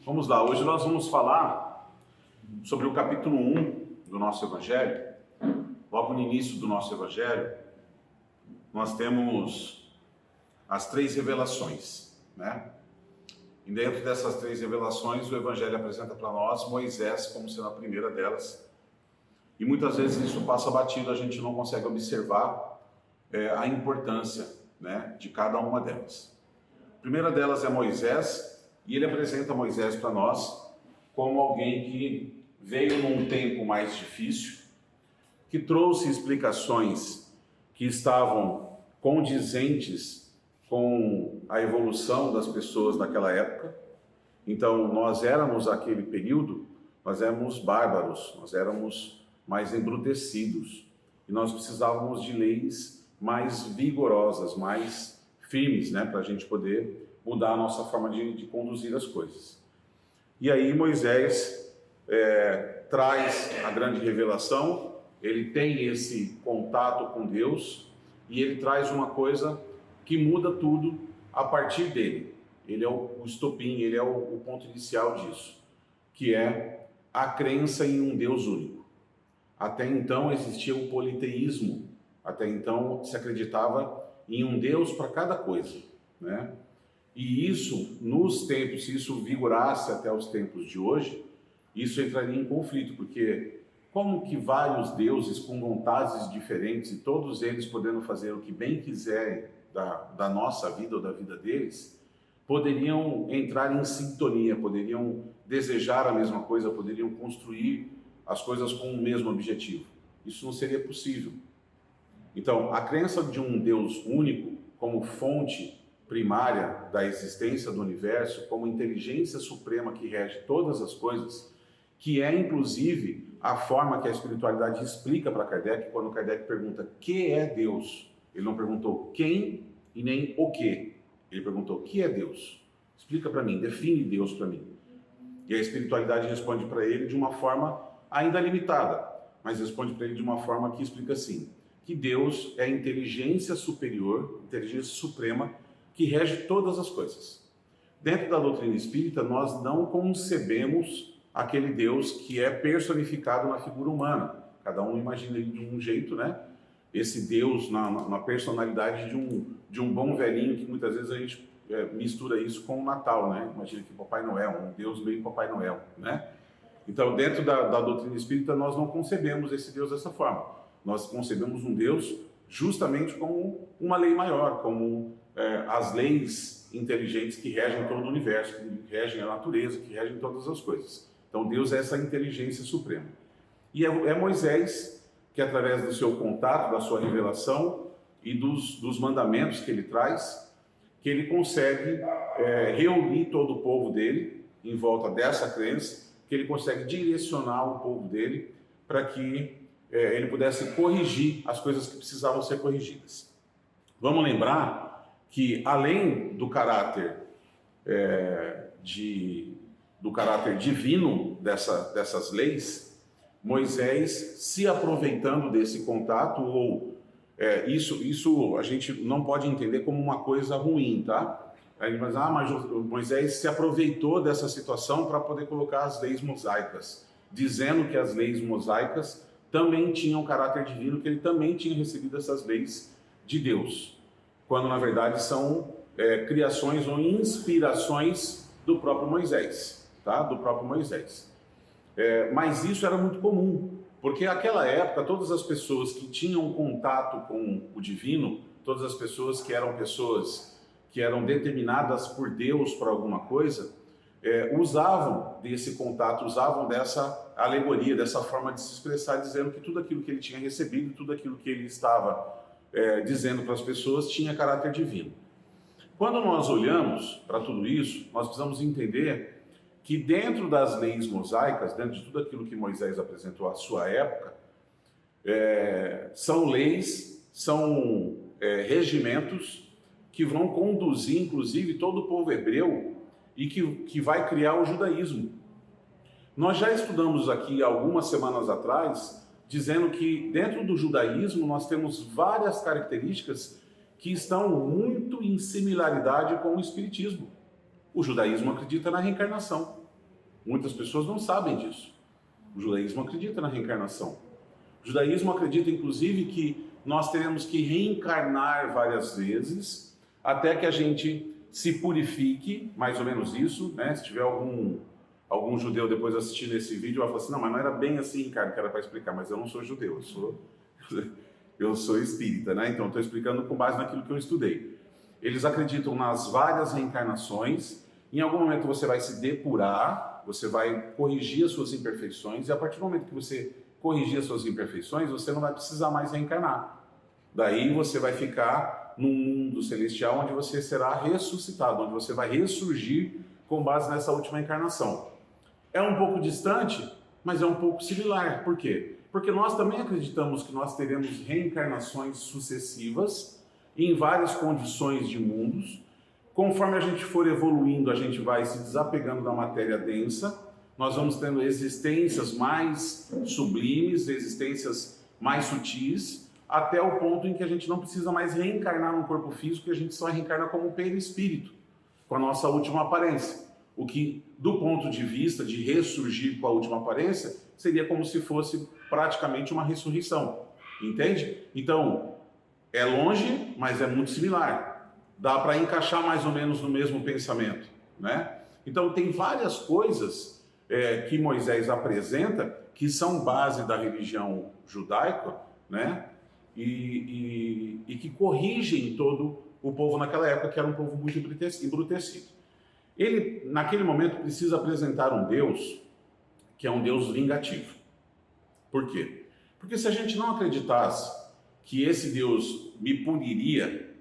Vamos lá, hoje nós vamos falar sobre o capítulo 1 do nosso Evangelho. Logo no início do nosso Evangelho, nós temos as três revelações, né? E dentro dessas três revelações, o Evangelho apresenta para nós Moisés como sendo a primeira delas. E muitas vezes isso passa batido, a gente não consegue observar a importância, né, de cada uma delas. A primeira delas é Moisés, e ele apresenta Moisés para nós como alguém que veio num tempo mais difícil, que trouxe explicações que estavam condizentes com a evolução das pessoas naquela época. Então, nós éramos, aquele período, nós éramos bárbaros, nós éramos mais embrutecidos, e nós precisávamos de leis mais vigorosas, mais firmes, né, para a gente poder mudar a nossa forma de conduzir as coisas. E aí Moisés traz a grande revelação, ele tem esse contato com Deus, e ele traz uma coisa que muda tudo a partir dele. Ele é o estopim, ele é o ponto inicial disso, que é a crença em um Deus único. Até então existia o politeísmo, até então se acreditava em um Deus para cada coisa, né? E isso, nos tempos, se isso vigorasse até os tempos de hoje, isso entraria em conflito, porque como que vários deuses com vontades diferentes e todos eles podendo fazer o que bem quiserem da nossa vida ou da vida deles, poderiam entrar em sintonia, poderiam desejar a mesma coisa, poderiam construir as coisas com o mesmo objetivo? Isso não seria possível. Então, a crença de um Deus único como fonte primária da existência do universo, como inteligência suprema que rege todas as coisas, que é inclusive a forma que a espiritualidade explica para Kardec, quando Kardec pergunta que é Deus. Ele não perguntou quem e nem o que. Ele perguntou o que é Deus. Explica para mim, define Deus para mim. E a espiritualidade responde para ele de uma forma ainda limitada, mas responde para ele de uma forma que explica assim, que Deus é a inteligência superior, inteligência suprema, que rege todas as coisas. Dentro da doutrina espírita, nós não concebemos aquele Deus que é personificado na figura humana. Cada um imagina ele de um jeito, né? Esse Deus na personalidade de um bom velhinho, que muitas vezes a gente mistura isso com o Natal, né? Imagina que Papai Noel, um Deus meio Papai Noel, né? Então, dentro da doutrina espírita, nós não concebemos esse Deus dessa forma. Nós concebemos um Deus justamente como uma lei maior, como as leis inteligentes que regem todo o universo, que regem a natureza, que regem todas as coisas. Então, Deus é essa inteligência suprema. E é Moisés que, através do seu contato, da sua revelação e dos mandamentos que ele traz, que ele consegue reunir todo o povo dele em volta dessa crença, que ele consegue direcionar o povo dele para que ele pudesse corrigir as coisas que precisavam ser corrigidas. Vamos lembrar que, além do caráter do caráter divino dessas leis, Moisés, se aproveitando desse contato, ou isso a gente não pode entender como uma coisa ruim, tá? Mas Moisés se aproveitou dessa situação para poder colocar as leis mosaicas, dizendo que as leis mosaicas também tinham caráter divino, que ele também tinha recebido essas leis de Deus, quando na verdade são criações ou inspirações do próprio Moisés, tá? Do próprio Moisés. Mas isso era muito comum, porque naquela época todas as pessoas que tinham contato com o divino, todas as pessoas que eram determinadas por Deus para alguma coisa, usavam desse contato, usavam dessa alegoria, dessa forma de se expressar, dizendo que tudo aquilo que ele tinha recebido, tudo aquilo que ele estava dizendo para as pessoas tinha caráter divino. Quando nós olhamos para tudo isso, nós precisamos entender que dentro das leis mosaicas, dentro de tudo aquilo que Moisés apresentou à sua época, são leis, são regimentos que vão conduzir, inclusive, todo o povo hebreu e que vai criar o judaísmo. Nós já estudamos aqui algumas semanas atrás, dizendo que dentro do judaísmo nós temos várias características que estão muito em similaridade com o espiritismo. O judaísmo acredita na reencarnação. Muitas pessoas não sabem disso. O judaísmo acredita na reencarnação. O judaísmo acredita, inclusive, que nós teremos que reencarnar várias vezes até que a gente se purifique, mais ou menos isso, né? Se tiver algum judeu depois assistindo esse vídeo, vai falar assim, não, mas não era bem assim, Ricardo, que era para explicar, mas eu não sou judeu, eu sou espírita, né? Então, estou explicando com base naquilo que eu estudei. Eles acreditam nas várias reencarnações. Em algum momento você vai se depurar, você vai corrigir as suas imperfeições, e a partir do momento que você corrigir as suas imperfeições, você não vai precisar mais reencarnar. Daí você vai ficar num mundo celestial onde você será ressuscitado, onde você vai ressurgir com base nessa última encarnação. É um pouco distante, mas é um pouco similar. Por quê? Porque nós também acreditamos que nós teremos reencarnações sucessivas em várias condições de mundos. Conforme a gente for evoluindo, a gente vai se desapegando da matéria densa, nós vamos tendo existências mais sublimes, existências mais sutis, até o ponto em que a gente não precisa mais reencarnar no corpo físico, e a gente só reencarna como perispírito, com a nossa última aparência. O que, do ponto de vista de ressurgir com a última aparência, seria como se fosse praticamente uma ressurreição. Entende? Então, é longe, mas é muito similar. Dá para encaixar mais ou menos no mesmo pensamento, né? Então, tem várias coisas que Moisés apresenta que são base da religião judaica, né? E que corrigem todo o povo naquela época, que era um povo muito embrutecido. Ele, naquele momento, precisa apresentar um Deus que é um Deus vingativo. Por quê? Porque se a gente não acreditasse que esse Deus me puniria,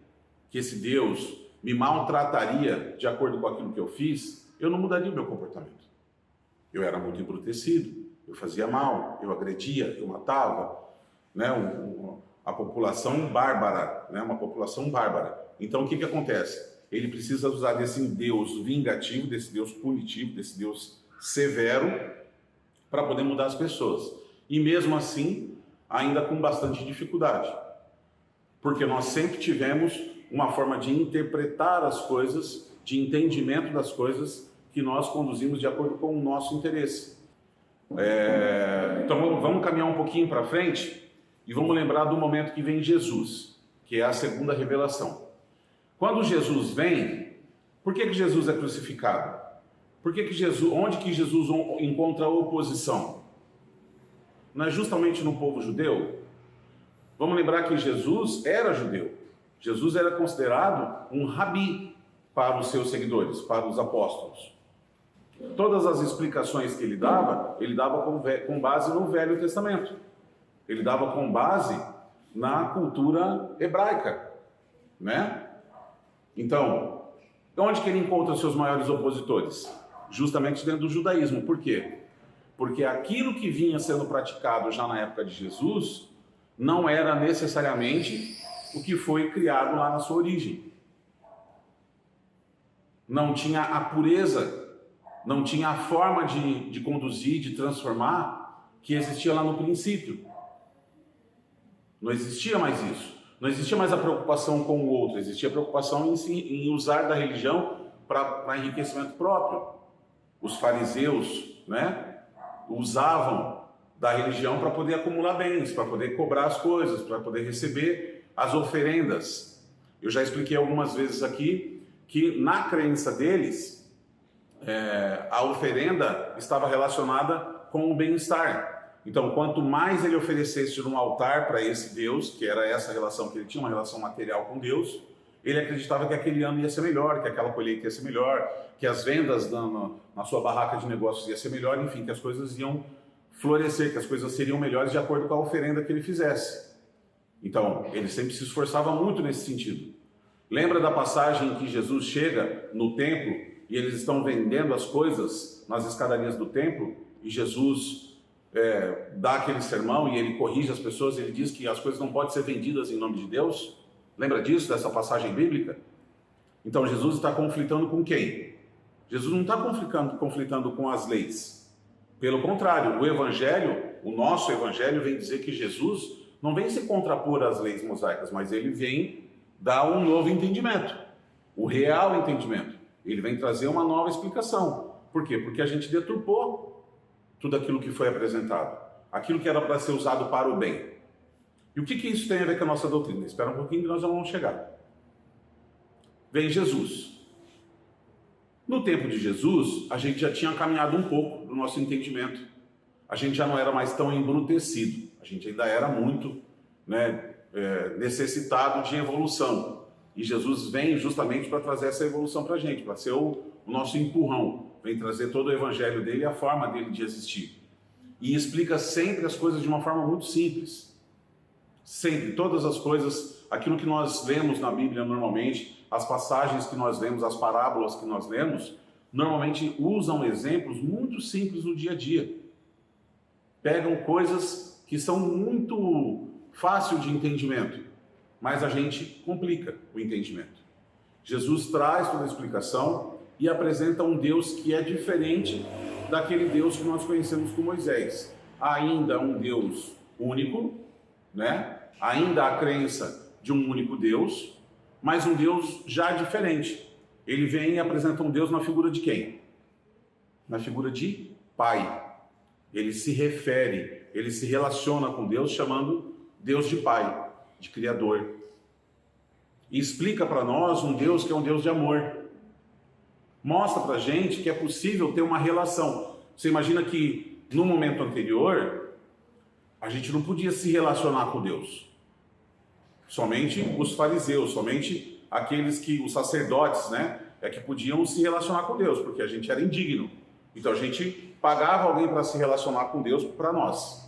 que esse Deus me maltrataria de acordo com aquilo que eu fiz, eu não mudaria o meu comportamento. Eu era muito embrutecido, eu fazia mal, eu agredia, eu matava, né? A população bárbara, né? Uma população bárbara. Então o que acontece? Ele precisa usar desse Deus vingativo, desse Deus punitivo, desse Deus severo, para poder mudar as pessoas. E mesmo assim, ainda com bastante dificuldade. Porque nós sempre tivemos uma forma de interpretar as coisas, de entendimento das coisas, que nós conduzimos de acordo com o nosso interesse. Então vamos caminhar um pouquinho para frente e vamos lembrar do momento que vem Jesus, que é a segunda revelação. Quando Jesus vem, por que Jesus é crucificado? Onde que Jesus encontra oposição? Não é justamente no povo judeu? Vamos lembrar que Jesus era judeu. Jesus era considerado um rabi para os seus seguidores, para os apóstolos. Todas as explicações que ele dava com base no Velho Testamento. Ele dava com base na cultura hebraica, né? Então, onde que ele encontra seus maiores opositores? Justamente dentro do judaísmo. Por quê? Porque aquilo que vinha sendo praticado já na época de Jesus não era necessariamente o que foi criado lá na sua origem. Não tinha a pureza, não tinha a forma de conduzir, de transformar que existia lá no princípio. Não existia mais isso. Não existia mais a preocupação com o outro, existia a preocupação em usar da religião para enriquecimento próprio. Os fariseus, né, usavam da religião para poder acumular bens, para poder cobrar as coisas, para poder receber as oferendas. Eu já expliquei algumas vezes aqui que na crença deles, a oferenda estava relacionada com o bem-estar. Então, quanto mais ele oferecesse num altar para esse Deus, que era essa relação que ele tinha, uma relação material com Deus, ele acreditava que aquele ano ia ser melhor, que aquela colheita ia ser melhor, que as vendas na sua barraca de negócios ia ser melhor, enfim, que as coisas iam florescer, que as coisas seriam melhores de acordo com a oferenda que ele fizesse. Então, ele sempre se esforçava muito nesse sentido. Lembra da passagem em que Jesus chega no templo e eles estão vendendo as coisas nas escadarias do templo e Jesus dá aquele sermão e ele corrige as pessoas, ele diz que as coisas não podem ser vendidas em nome de Deus? Lembra disso, dessa passagem bíblica? Então Jesus está conflitando com quem? Jesus não está conflitando com as leis. Pelo contrário, o Evangelho, o nosso Evangelho, vem dizer que Jesus não vem se contrapor às leis mosaicas, mas ele vem dar um novo entendimento, o real entendimento. Ele vem trazer uma nova explicação. Por quê? Porque a gente deturpou tudo aquilo que foi apresentado, aquilo que era para ser usado para o bem. E o que isso tem a ver com a nossa doutrina? Espera um pouquinho que nós já vamos chegar. Vem Jesus. No tempo de Jesus, a gente já tinha caminhado um pouco do nosso entendimento. A gente já não era mais tão embrutecido. A gente ainda era muito, necessitado de evolução. E Jesus vem justamente para trazer essa evolução para a gente, para ser o nosso empurrão. Vem trazer todo o evangelho dele e a forma dele de existir. E explica sempre as coisas de uma forma muito simples. Sempre, todas as coisas, aquilo que nós lemos na Bíblia normalmente, as passagens que nós lemos, as parábolas que nós lemos, normalmente usam exemplos muito simples no dia a dia. Pegam coisas que são muito fáceis de entendimento, mas a gente complica o entendimento. Jesus traz toda a explicação e apresenta um Deus que é diferente daquele Deus que nós conhecemos com Moisés. Ainda um Deus único, ainda a crença de um único Deus, mas um Deus já diferente. Ele vem e apresenta um Deus na figura de quem? Na figura de Pai. Ele se refere, ele se relaciona com Deus chamando Deus de Pai, de Criador. E explica para nós um Deus que é um Deus de amor. Mostra para a gente que é possível ter uma relação. Você imagina que no momento anterior, a gente não podia se relacionar com Deus. Somente os fariseus, somente aqueles que, os sacerdotes, é que podiam se relacionar com Deus, porque a gente era indigno. Então a gente pagava alguém para se relacionar com Deus para nós.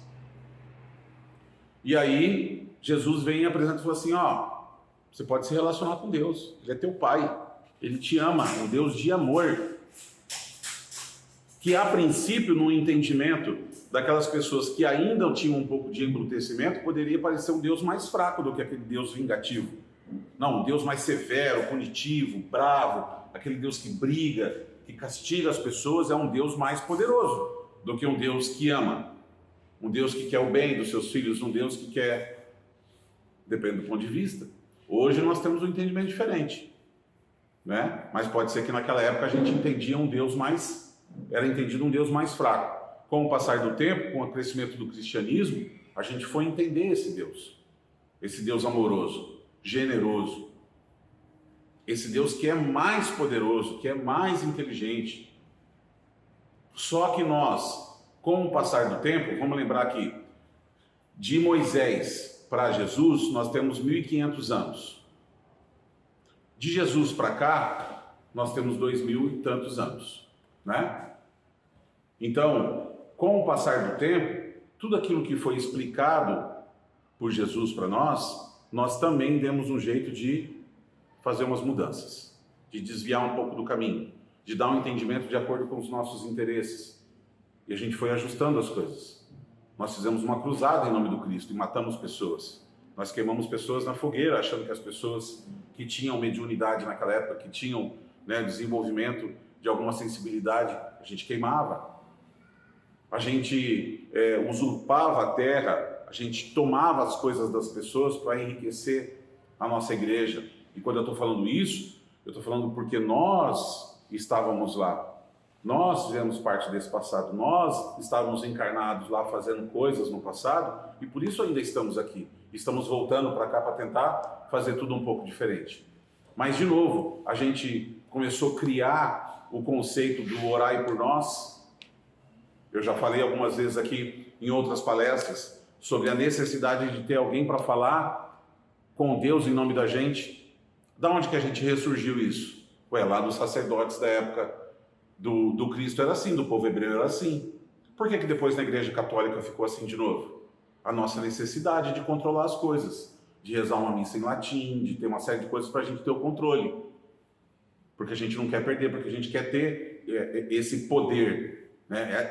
E aí Jesus vem e apresenta e fala assim, você pode se relacionar com Deus, Ele é teu Pai, Ele te ama, um Deus de amor. Que a princípio, no entendimento daquelas pessoas que ainda tinham um pouco de embrutecimento, poderia parecer um Deus mais fraco do que aquele Deus vingativo. Não, um Deus mais severo, punitivo, bravo, aquele Deus que briga, que castiga as pessoas, é um Deus mais poderoso do que um Deus que ama. Um Deus que quer o bem dos seus filhos, um Deus que quer... Depende do ponto de vista. Hoje nós temos um entendimento diferente, Mas pode ser que naquela época a gente entendia um Deus mais... Era entendido um Deus mais fraco. Com o passar do tempo, com o crescimento do cristianismo, a gente foi entender esse Deus amoroso, generoso, esse Deus que é mais poderoso, que é mais inteligente. Só que nós, com o passar do tempo, vamos lembrar que de Moisés para Jesus, nós temos 1500 anos. De Jesus para cá, nós temos 2000 e tantos anos. Então, com o passar do tempo, tudo aquilo que foi explicado por Jesus para nós também demos um jeito de fazer umas mudanças, de desviar um pouco do caminho, de dar um entendimento de acordo com os nossos interesses. E a gente foi ajustando as coisas. Nós fizemos uma cruzada em nome do Cristo e matamos pessoas. Nós queimamos pessoas na fogueira, achando que as pessoas que tinham mediunidade naquela época, que tinham desenvolvimento de alguma sensibilidade, a gente queimava. A gente usurpava a terra, a gente tomava as coisas das pessoas para enriquecer a nossa igreja. E quando eu estou falando isso, eu estou falando porque nós estávamos lá. Nós fizemos parte desse passado. Nós estávamos encarnados lá fazendo coisas no passado e por isso ainda estamos aqui. Estamos voltando para cá para tentar fazer tudo um pouco diferente. Mas, de novo, a gente começou a criar o conceito do orai por nós. Eu já falei algumas vezes aqui em outras palestras sobre a necessidade de ter alguém para falar com Deus em nome da gente. Da onde que a gente ressurgiu isso? Lá dos sacerdotes da época do Cristo era assim, do povo hebreu era assim. Por que depois na Igreja Católica ficou assim de novo? A nossa necessidade de controlar as coisas, de rezar uma missa em latim, de ter uma série de coisas para a gente ter o controle. Porque a gente não quer perder, porque a gente quer ter esse poder,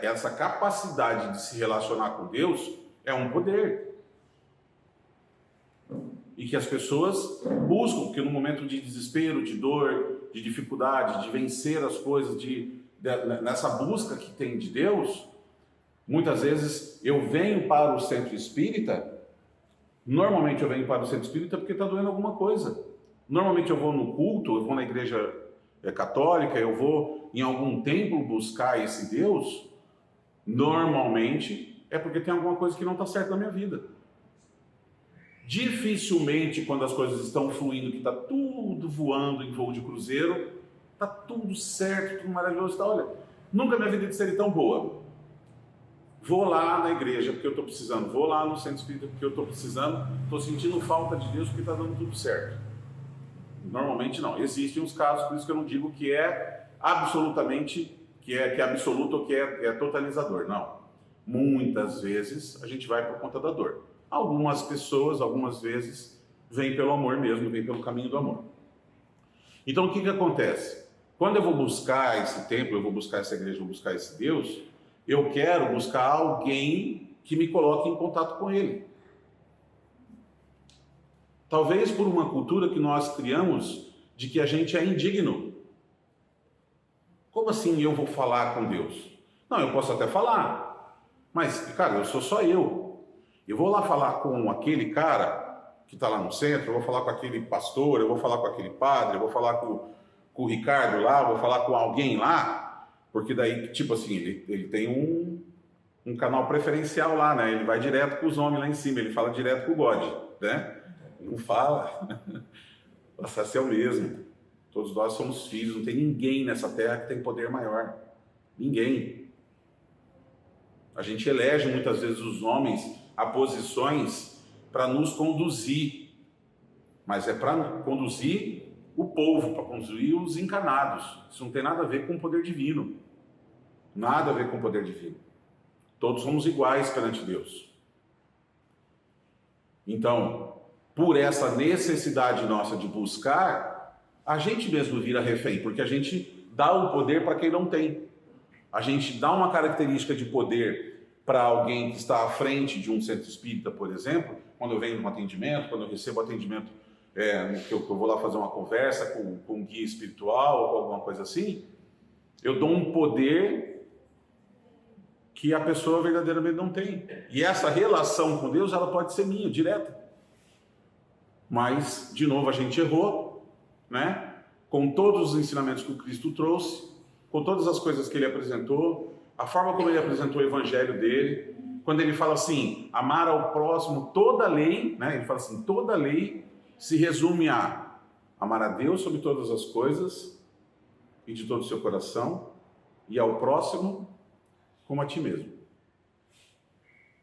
essa capacidade de se relacionar com Deus é um poder. E que as pessoas buscam, porque no momento de desespero, de dor, de dificuldade, de vencer as coisas, nessa busca que tem de Deus, muitas vezes eu venho para o centro espírita, normalmente eu venho para o centro espírita porque está doendo alguma coisa. Normalmente eu vou no culto, eu vou na igreja católica, eu vou em algum templo buscar esse Deus, normalmente é porque tem alguma coisa que não está certa na minha vida. Dificilmente, quando as coisas estão fluindo, que está tudo voando em voo de cruzeiro, está tudo certo, tudo maravilhoso, tá? Olha, nunca minha vida seria tão boa. Vou lá na igreja porque eu estou precisando, vou lá no centro espírita porque eu estou precisando, estou sentindo falta de Deus porque está dando tudo certo. Normalmente não. Existem uns casos, por isso que eu não digo que é absolutamente, que é absoluto ou que é totalizador. Não. Muitas vezes a gente vai por conta da dor. Algumas pessoas, algumas vezes, vêm pelo amor mesmo, vêm pelo caminho do amor. Então o que acontece? Quando eu vou buscar esse templo, eu vou buscar essa igreja, eu vou buscar esse Deus, eu quero buscar alguém que me coloque em contato com Ele. Talvez por uma cultura que nós criamos de que a gente é indigno. Como assim eu vou falar com Deus? Não, eu posso até falar, mas, cara, eu sou só eu. Eu vou lá falar com aquele cara que está lá no centro, eu vou falar com aquele pastor, eu vou falar com aquele padre, eu vou falar com o Ricardo lá, eu vou falar com alguém lá, porque daí, tipo assim, ele tem um canal preferencial lá, né? Ele vai direto com os homens lá em cima, ele fala direto com o God, né? Não fala, passa a ser o mesmo. Todos nós somos filhos, não tem ninguém nessa terra que tem poder maior. Ninguém. A gente elege muitas vezes os homens a posições para nos conduzir, mas é para conduzir o povo, para conduzir os encarnados. Isso não tem nada a ver com o poder divino. Nada a ver com o poder divino. Todos somos iguais perante Deus. Então, por essa necessidade nossa de buscar, a gente mesmo vira refém, porque a gente dá o poder para quem não tem. A gente dá uma característica de poder para alguém que está à frente de um centro espírita, por exemplo, quando eu venho num atendimento, quando eu recebo atendimento, que eu vou lá fazer uma conversa com um guia espiritual ou alguma coisa assim, eu dou um poder que a pessoa verdadeiramente não tem. E essa relação com Deus, ela pode ser minha, direta. Mas, de novo, a gente errou, né? Com todos os ensinamentos que o Cristo trouxe, com todas as coisas que ele apresentou, a forma como ele apresentou o evangelho dele, quando ele fala assim, amar ao próximo, toda a lei, né? Ele fala assim, toda a lei se resume a amar a Deus sobre todas as coisas e de todo o seu coração, e ao próximo como a ti mesmo.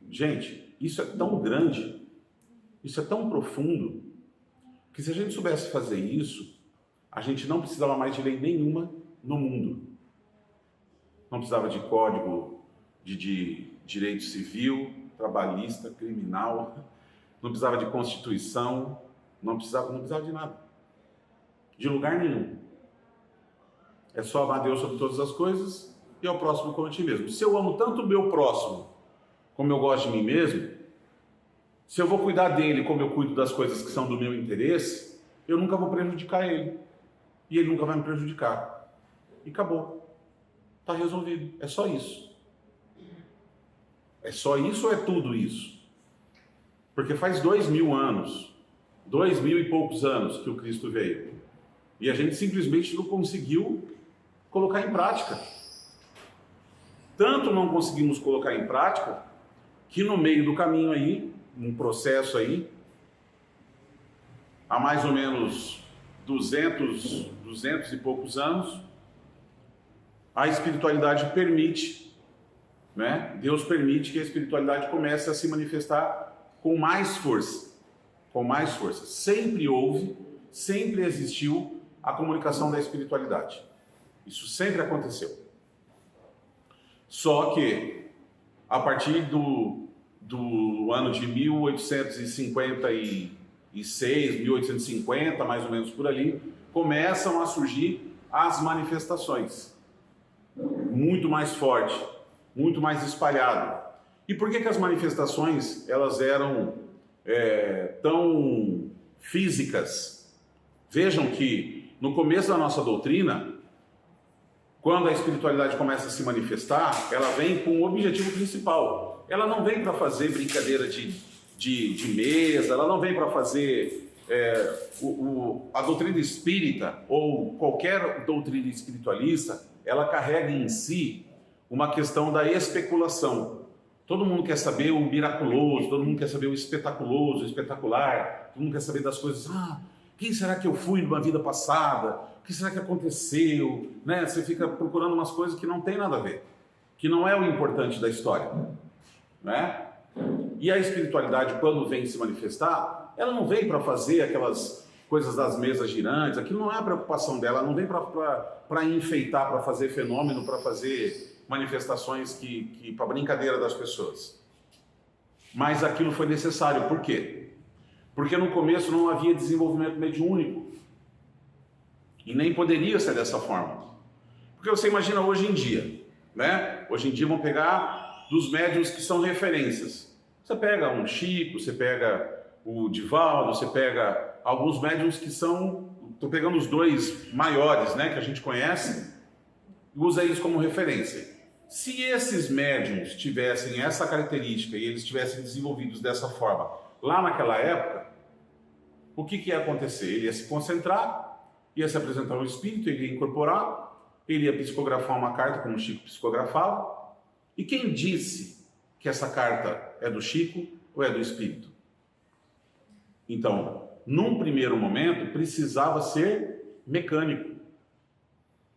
Gente, isso é tão grande, isso é tão profundo, que se a gente soubesse fazer isso, a gente não precisava mais de lei nenhuma no mundo. Não precisava de código de direito civil, trabalhista, criminal, não precisava de constituição, não precisava de nada. De lugar nenhum. É só amar Deus sobre todas as coisas e ao próximo como a ti mesmo. Se eu amo tanto o meu próximo como eu gosto de mim mesmo, se eu vou cuidar dele como eu cuido das coisas que são do meu interesse, eu nunca vou prejudicar ele. E ele nunca vai me prejudicar. E acabou. Está resolvido. É só isso. É só isso ou é tudo isso? Porque faz 2000 anos, 2000 e poucos anos que o Cristo veio. E a gente simplesmente não conseguiu colocar em prática. Tanto não conseguimos colocar em prática, que no meio do caminho aí, um processo aí, há mais ou menos 200 e poucos anos, a espiritualidade permite, né? Deus permite que a espiritualidade comece a se manifestar com mais força. Com mais força. Sempre houve, sempre existiu a comunicação da espiritualidade. Isso sempre aconteceu. Só que, a partir do ano de 1856, 1850, mais ou menos por ali, começam a surgir as manifestações. Muito mais forte, muito mais espalhado. E por que as manifestações elas eram tão físicas? Vejam que no começo da nossa doutrina, quando a espiritualidade começa a se manifestar, ela vem com um objetivo principal. Ela não vem para fazer brincadeira de mesa, ela não vem para fazer a doutrina espírita ou qualquer doutrina espiritualista, ela carrega em si uma questão da especulação. Todo mundo quer saber o miraculoso, todo mundo quer saber o espetaculoso, o espetacular, todo mundo quer saber das coisas. Quem será que eu fui numa vida passada? O que será que aconteceu? Né? Você fica procurando umas coisas que não tem nada a ver, que não é o importante da história. Né? E a espiritualidade, quando vem se manifestar, ela não vem para fazer aquelas coisas das mesas girantes, aquilo não é a preocupação dela, ela não vem para enfeitar, para fazer fenômeno, para fazer manifestações para brincadeira das pessoas. Mas aquilo foi necessário, por quê? Porque no começo não havia desenvolvimento mediúnico, e nem poderia ser dessa forma. Porque você imagina hoje em dia, né? Hoje em dia vão pegar dos médiuns que são referências. Você pega um Chico, você pega o Divaldo, você pega alguns médiuns que são... Estou pegando os dois maiores, né, que a gente conhece, e usa eles como referência. Se esses médiuns tivessem essa característica e eles tivessem desenvolvidos dessa forma lá naquela época, o que ia acontecer? Ele ia se concentrar, ia se apresentar ao espírito, ele ia incorporar, ele ia psicografar uma carta como o Chico psicografava. E quem disse que essa carta é do Chico ou é do espírito? Então, num primeiro momento, precisava ser mecânico.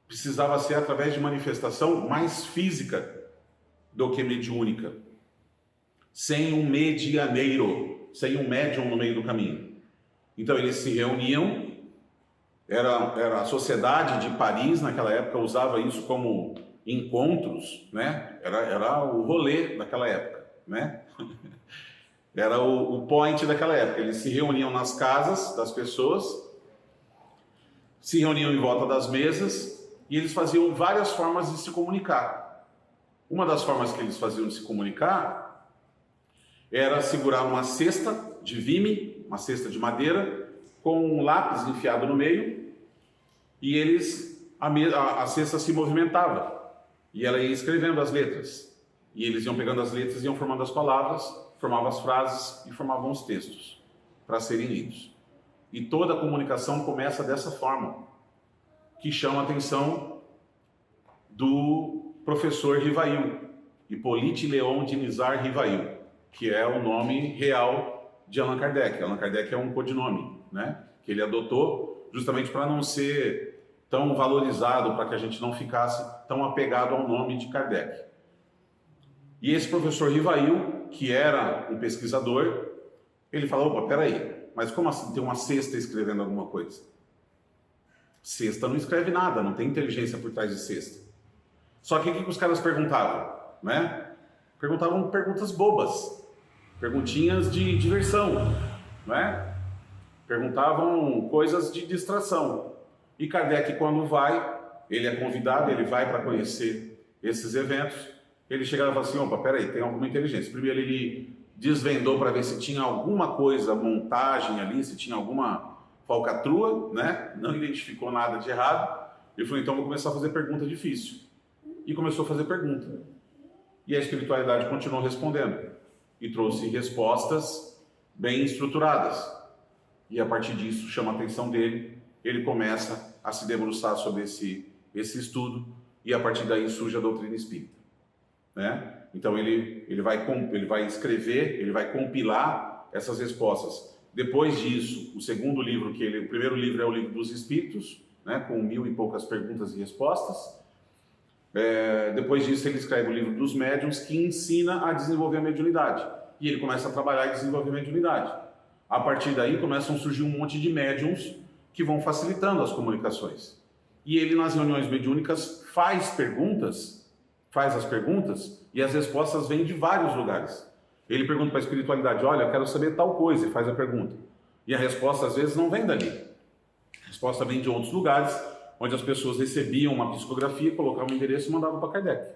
Precisava ser através de manifestação mais física do que mediúnica. Sem um medianeiro, sem um médium no meio do caminho. Então, eles se reuniam. Era a sociedade de Paris, naquela época, usava isso como encontros, né? Era o rolê daquela época, né? Era o point daquela época. Eles se reuniam nas casas das pessoas, se reuniam em volta das mesas e eles faziam várias formas de se comunicar. Uma das formas que eles faziam de se comunicar era segurar uma cesta de vime, uma cesta de madeira, com um lápis enfiado no meio, e a cesta se movimentava, e ela ia escrevendo as letras, e eles iam pegando as letras, iam formando as palavras, formavam as frases e formavam os textos para serem lidos. E toda a comunicação começa dessa forma, que chama a atenção do professor Rivail, Hippolyte Léon de Nizar Rivail, que é o nome real de Allan Kardec. Allan Kardec é um codinome, né, que ele adotou justamente para não ser tão valorizado, para que a gente não ficasse tão apegado ao nome de Kardec. E esse professor Rivail, que era um pesquisador, ele falou: opa, peraí, mas como assim tem uma cesta escrevendo alguma coisa? Cesta não escreve nada, não tem inteligência por trás de cesta. Só que o que os caras perguntavam, né? Perguntavam perguntas bobas, perguntinhas de diversão, né? Perguntavam coisas de distração. E Kardec, quando vai, ele é convidado, ele vai para conhecer esses eventos, ele chegava e falava assim: opa, peraí, tem alguma inteligência. Primeiro ele desvendou para ver se tinha alguma coisa, montagem ali, se tinha alguma falcatrua, né? Não identificou nada de errado. Ele falou: então vou começar a fazer pergunta difícil. E começou a fazer pergunta. E a espiritualidade continuou respondendo. E trouxe respostas bem estruturadas. E a partir disso chama a atenção dele, ele começa a se debruçar sobre esse estudo, e a partir daí surge a doutrina espírita, né? Então ele vai escrever, ele vai compilar essas respostas. Depois disso, o segundo livro, o primeiro livro é o Livro dos Espíritos, né, com 1000 e poucas perguntas e respostas. Depois disso ele escreve o Livro dos Médiuns, que ensina a desenvolver a mediunidade, e ele começa a trabalhar e desenvolver a mediunidade. A partir daí começam a surgir um monte de médiuns que vão facilitando as comunicações. E ele, nas reuniões mediúnicas, faz as perguntas, e as respostas vêm de vários lugares. Ele pergunta para a espiritualidade: olha, eu quero saber tal coisa, e faz a pergunta. E a resposta, às vezes, não vem dali. A resposta vem de outros lugares, onde as pessoas recebiam uma psicografia, colocavam o endereço e mandavam para Kardec.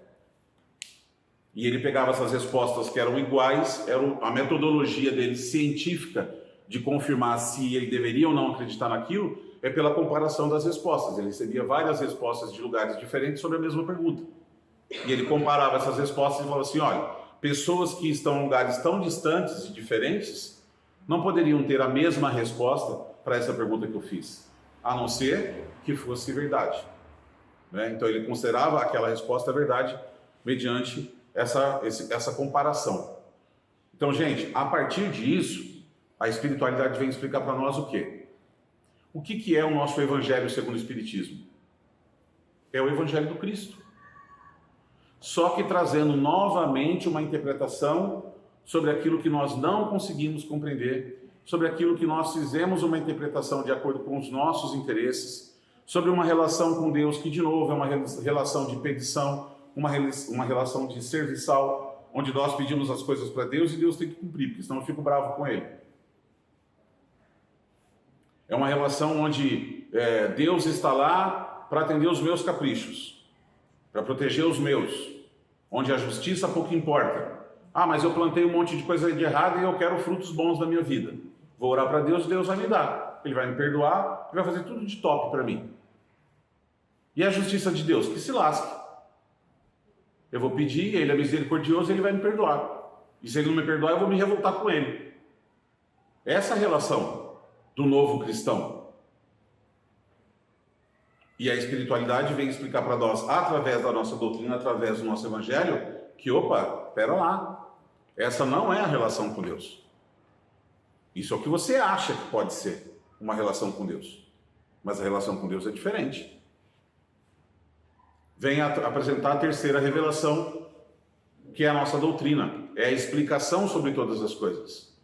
E ele pegava essas respostas que eram iguais, a metodologia dele científica de confirmar se ele deveria ou não acreditar naquilo, é pela comparação das respostas. Ele recebia várias respostas de lugares diferentes sobre a mesma pergunta. E ele comparava essas respostas e falava assim: olha, pessoas que estão em lugares tão distantes e diferentes não poderiam ter a mesma resposta para essa pergunta que eu fiz, a não ser que fosse verdade. né? Então ele considerava aquela resposta verdade mediante essa comparação. Então, gente, a partir disso, a espiritualidade vem explicar para nós o quê? O que é o nosso Evangelho segundo o Espiritismo? É o Evangelho do Cristo. Só que trazendo novamente uma interpretação sobre aquilo que nós não conseguimos compreender, sobre aquilo que nós fizemos uma interpretação de acordo com os nossos interesses, sobre uma relação com Deus que, de novo, é uma relação de petição, uma relação de serviçal, onde nós pedimos as coisas para Deus e Deus tem que cumprir, porque senão eu fico bravo com Ele. É uma relação onde Deus está lá para atender os meus caprichos, para proteger os meus, onde a justiça pouco importa. Ah, mas eu plantei um monte de coisa de errado e eu quero frutos bons da minha vida. Vou orar para Deus, Deus vai me dar. Ele vai me perdoar e vai fazer tudo de top para mim. E a justiça de Deus? Que se lasque. Eu vou pedir, Ele é misericordioso, Ele vai me perdoar. E se Ele não me perdoar, eu vou me revoltar com Ele. Essa é a relação do novo cristão. E a espiritualidade vem explicar para nós, através da nossa doutrina, através do nosso evangelho, que, opa, espera lá, essa não é a relação com Deus. Isso é o que você acha que pode ser uma relação com Deus. Mas a relação com Deus é diferente. Vem apresentar a terceira revelação, que é a nossa doutrina. É a explicação sobre todas as coisas.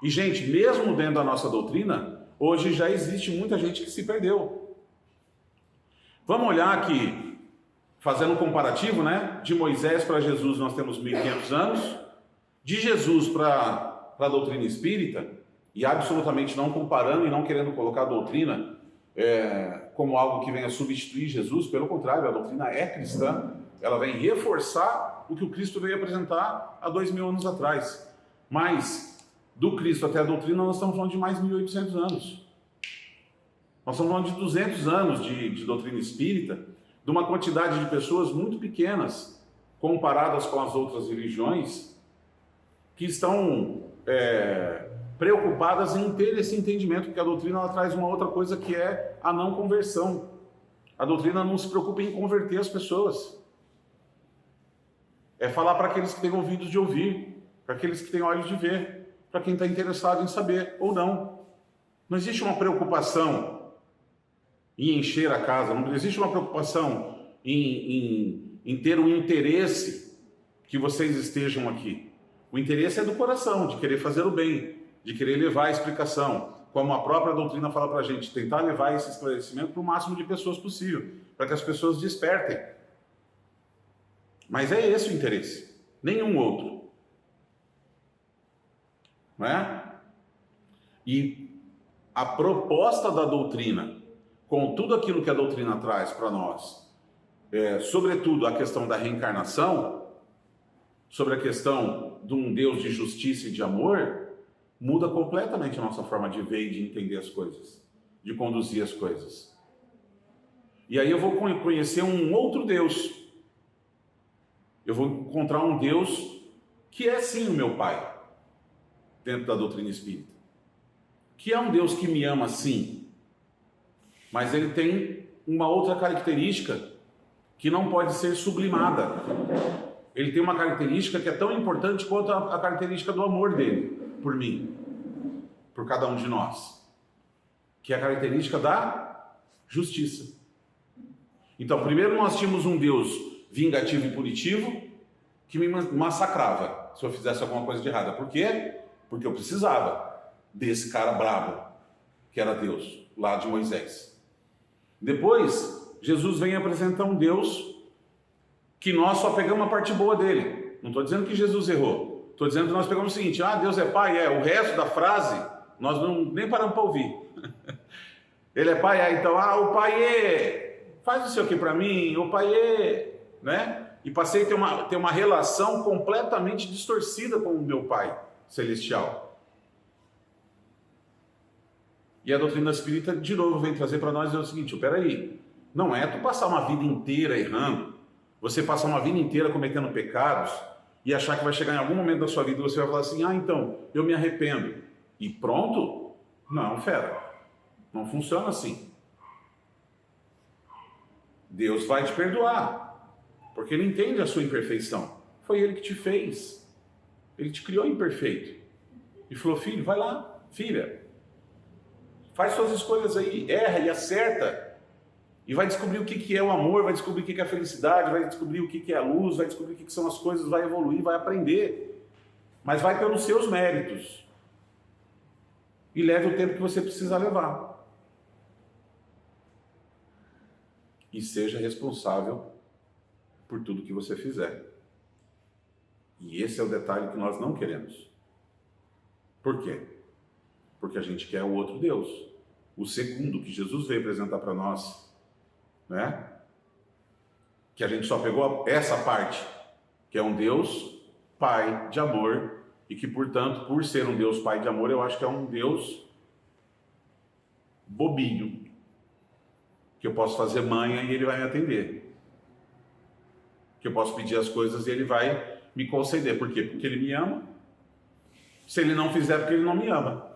E, gente, mesmo dentro da nossa doutrina, hoje já existe muita gente que se perdeu. Vamos olhar aqui, fazendo um comparativo, né? De Moisés para Jesus nós temos 1500 anos. De Jesus para a doutrina espírita, e absolutamente não comparando e não querendo colocar a doutrina como algo que venha substituir Jesus, pelo contrário, a doutrina é cristã, ela vem reforçar o que o Cristo veio apresentar há 2000 anos atrás. Mas, do Cristo até a doutrina, nós estamos falando de mais 1800 anos. Nós estamos falando de 200 anos de doutrina espírita, de uma quantidade de pessoas muito pequenas, comparadas com as outras religiões, que estão preocupadas em ter esse entendimento, porque a doutrina ela traz uma outra coisa que é a não conversão. A doutrina não se preocupa em converter as pessoas. É falar para aqueles que têm ouvidos de ouvir, para aqueles que têm olhos de ver, para quem está interessado em saber ou não. Não existe uma preocupação em encher a casa, não existe uma preocupação em ter um interesse que vocês estejam aqui. O interesse é do coração, de querer fazer o bem, de querer levar a explicação, como a própria doutrina fala para a gente, tentar levar esse esclarecimento para o máximo de pessoas possível, para que as pessoas despertem. Mas é esse o interesse, nenhum outro. Não é? E a proposta da doutrina, com tudo aquilo que a doutrina traz para nós, sobretudo a questão da reencarnação, sobre a questão de um Deus de justiça e de amor, muda completamente a nossa forma de ver e de entender as coisas, de conduzir as coisas. E aí eu vou conhecer um outro Deus. Eu vou encontrar um Deus que é sim o meu Pai, dentro da doutrina espírita. Que é um Deus que me ama sim, mas ele tem uma outra característica que não pode ser sublimada. Ele tem uma característica que é tão importante quanto a característica do amor dele por mim, por cada um de nós, que é a característica da justiça. Então, primeiro nós tínhamos um Deus vingativo e punitivo que me massacrava se eu fizesse alguma coisa de errada. Por quê? Porque eu precisava desse cara brabo, que era Deus, lá de Moisés. Depois, Jesus vem apresentar um Deus que nós só pegamos a parte boa dele. Não estou dizendo que Jesus errou. Estou dizendo que nós pegamos o seguinte: Deus é Pai, o resto da frase, nós nem paramos para ouvir. Ele é Pai, então, o Pai faz isso aqui para mim, o Pai né? E passei a ter uma relação completamente distorcida com o meu Pai celestial. E a doutrina espírita, de novo, vem trazer para nós o seguinte: peraí, não é tu passar uma vida inteira errando, você passar uma vida inteira cometendo pecados e achar que vai chegar em algum momento da sua vida e você vai falar assim: então, eu me arrependo. E pronto? Não, fera. Não funciona assim. Deus vai te perdoar, porque Ele entende a sua imperfeição. Foi Ele que te fez. Ele te criou imperfeito. E falou, filho, vai lá, filha. Faz suas escolhas aí, erra e acerta. E vai descobrir o que é o amor, vai descobrir o que é a felicidade, vai descobrir o que é a luz, vai descobrir o que são as coisas, vai evoluir, vai aprender. Mas vai pelos seus méritos. E leve o tempo que você precisa levar. E seja responsável por tudo que você fizer. E esse é o detalhe que nós não queremos. Por quê? Porque a gente quer o outro Deus. O segundo que Jesus veio apresentar para nós, né? Que a gente só pegou essa parte, que é um Deus Pai de amor, e que, portanto, por ser um Deus Pai de amor, eu acho que é um Deus bobinho, que eu posso fazer manha e Ele vai me atender, que eu posso pedir as coisas e Ele vai me conceder. Por quê? Porque Ele me ama. Se Ele não fizer, porque Ele não me ama.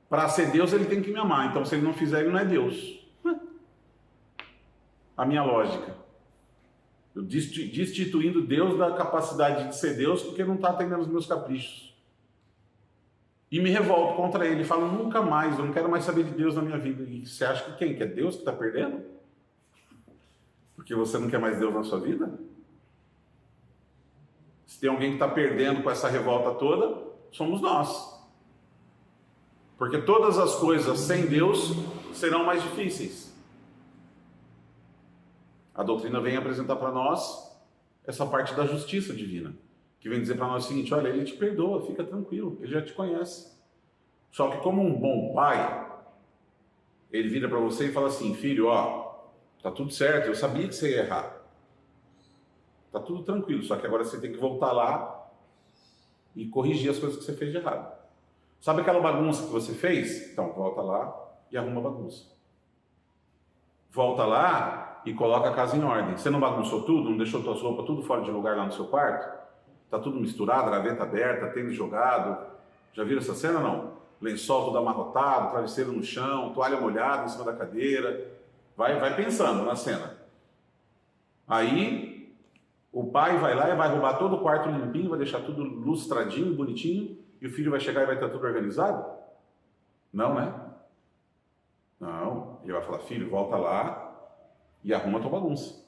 Para ser Deus, Ele tem que me amar. Então, se Ele não fizer, Ele não é Deus. A minha lógica. Eu destituindo Deus da capacidade de ser Deus, porque não está atendendo os meus caprichos. E me revolto contra Ele. Falo, nunca mais, eu não quero mais saber de Deus na minha vida. E você acha que quem? Que é Deus que está perdendo? Porque você não quer mais Deus na sua vida? Se tem alguém que está perdendo com essa revolta toda, somos nós. Porque todas as coisas sem Deus serão mais difíceis. A doutrina vem apresentar para nós essa parte da justiça divina, que vem dizer para nós o seguinte, olha, Ele te perdoa, fica tranquilo, Ele já te conhece. Só que como um bom pai, Ele vira para você e fala assim, filho, ó, tá tudo certo, eu sabia que você ia errar. Tá tudo tranquilo, só que agora você tem que voltar lá e corrigir as coisas que você fez de errado. Sabe aquela bagunça que você fez? Então, volta lá e arruma a bagunça. Volta lá e coloca a casa em ordem. Você não bagunçou tudo? Não deixou suas roupas tudo fora de lugar lá no seu quarto? Tá tudo misturado, gaveta aberta, tênis jogado. Já viram essa cena, não? Lençol todo amarrotado, travesseiro no chão, toalha molhada em cima da cadeira. Vai pensando na cena. Aí, o pai vai lá e vai roubar todo o quarto limpinho, vai deixar tudo lustradinho, bonitinho, e o filho vai chegar e vai estar tudo organizado? Não, né? Não. Ele vai falar, filho, volta lá e arruma a tua bagunça.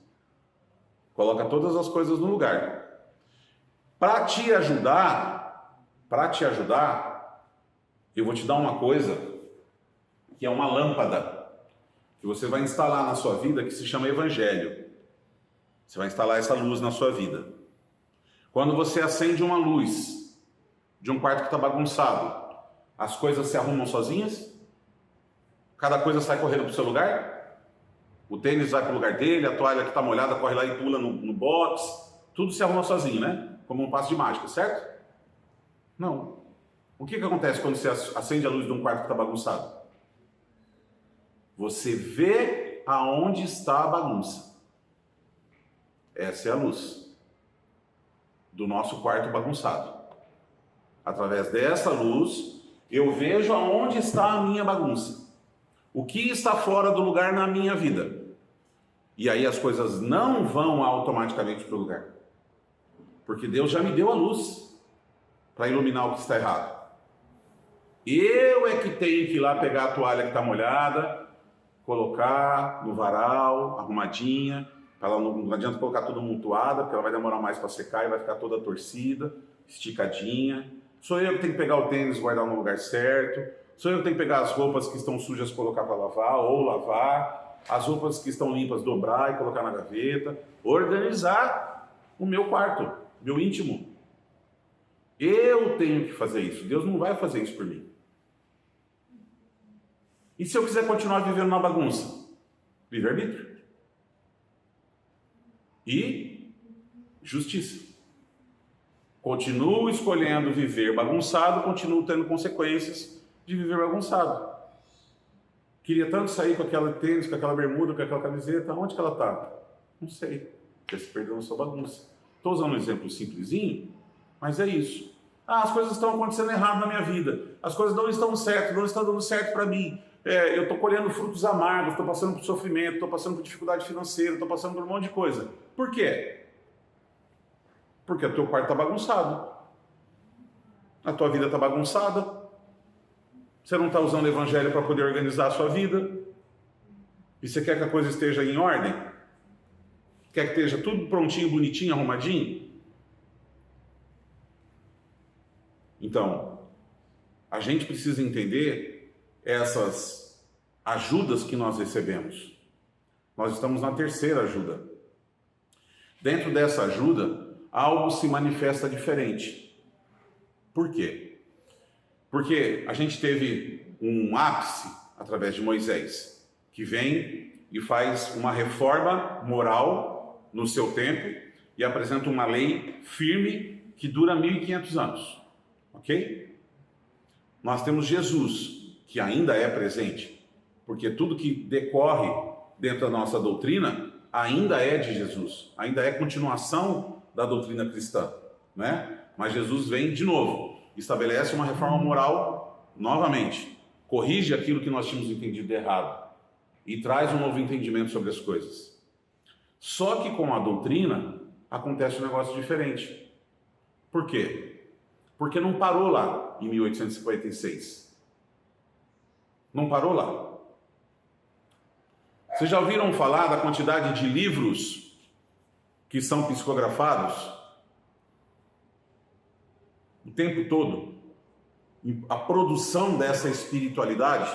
Coloca todas as coisas no lugar. Para te ajudar, eu vou te dar uma coisa que é uma lâmpada que você vai instalar na sua vida que se chama Evangelho. Você vai instalar essa luz na sua vida. Quando você acende uma luz de um quarto que está bagunçado, as coisas se arrumam sozinhas? Cada coisa sai correndo para o seu lugar? O tênis vai para o lugar dele, a toalha que está molhada corre lá e pula no box. Tudo se arruma sozinho, né? Como um passo de mágica, certo? Não. O que acontece quando você acende a luz de um quarto que está bagunçado? Você vê aonde está a bagunça. Essa é a luz do nosso quarto bagunçado. Através dessa luz, eu vejo aonde está a minha bagunça. O que está fora do lugar na minha vida. E aí as coisas não vão automaticamente para o lugar. Porque Deus já me deu a luz para iluminar o que está errado. Eu é que tenho que ir lá pegar a toalha que está molhada, colocar no varal, arrumadinha. Ela não adianta colocar tudo amontoada, porque ela vai demorar mais para secar e vai ficar toda torcida, esticadinha. Sou eu que tenho que pegar o tênis e guardar no lugar certo. Sou eu que tenho que pegar as roupas que estão sujas e colocar para lavar ou lavar. As roupas que estão limpas dobrar e colocar na gaveta. Organizar o meu quarto, meu íntimo. Eu tenho que fazer isso. Deus não vai fazer isso por mim. E se eu quiser continuar vivendo na bagunça? Livre-arbítrio. E justiça. Continuo escolhendo viver bagunçado, continuo tendo consequências de viver bagunçado. Queria tanto sair com aquela tênis, com aquela bermuda, com aquela camiseta. Onde que ela está? Não sei. Você se perdeu na sua bagunça. Estou usando um exemplo simplesinho, mas é isso. As coisas estão acontecendo errado na minha vida. As coisas não estão certas, não estão dando certo para mim. eu estou colhendo frutos amargos, estou passando por sofrimento, estou passando por dificuldade financeira, estou passando por um monte de coisa. Por quê? Porque o teu quarto está bagunçado. A tua vida está bagunçada. Você não está usando o evangelho para poder organizar a sua vida. E você quer que a coisa esteja em ordem? Quer que esteja tudo prontinho, bonitinho, arrumadinho? Então, a gente precisa entender essas ajudas que nós recebemos. Nós estamos na terceira ajuda. Dentro dessa ajuda, algo se manifesta diferente. Por quê? Porque a gente teve um ápice através de Moisés, que vem e faz uma reforma moral no seu tempo e apresenta uma lei firme que dura 1500 anos. Ok? Nós temos Jesus, que ainda é presente, porque tudo que decorre dentro da nossa doutrina ainda é de Jesus, ainda é continuação da doutrina cristã, né? Mas Jesus vem de novo, estabelece uma reforma moral novamente, corrige aquilo que nós tínhamos entendido errado e traz um novo entendimento sobre as coisas. Só que com a doutrina acontece um negócio diferente. Por quê? Porque não parou lá em 1856. Não parou lá. Vocês já ouviram falar da quantidade de livros que são psicografados? O tempo todo. A produção dessa espiritualidade.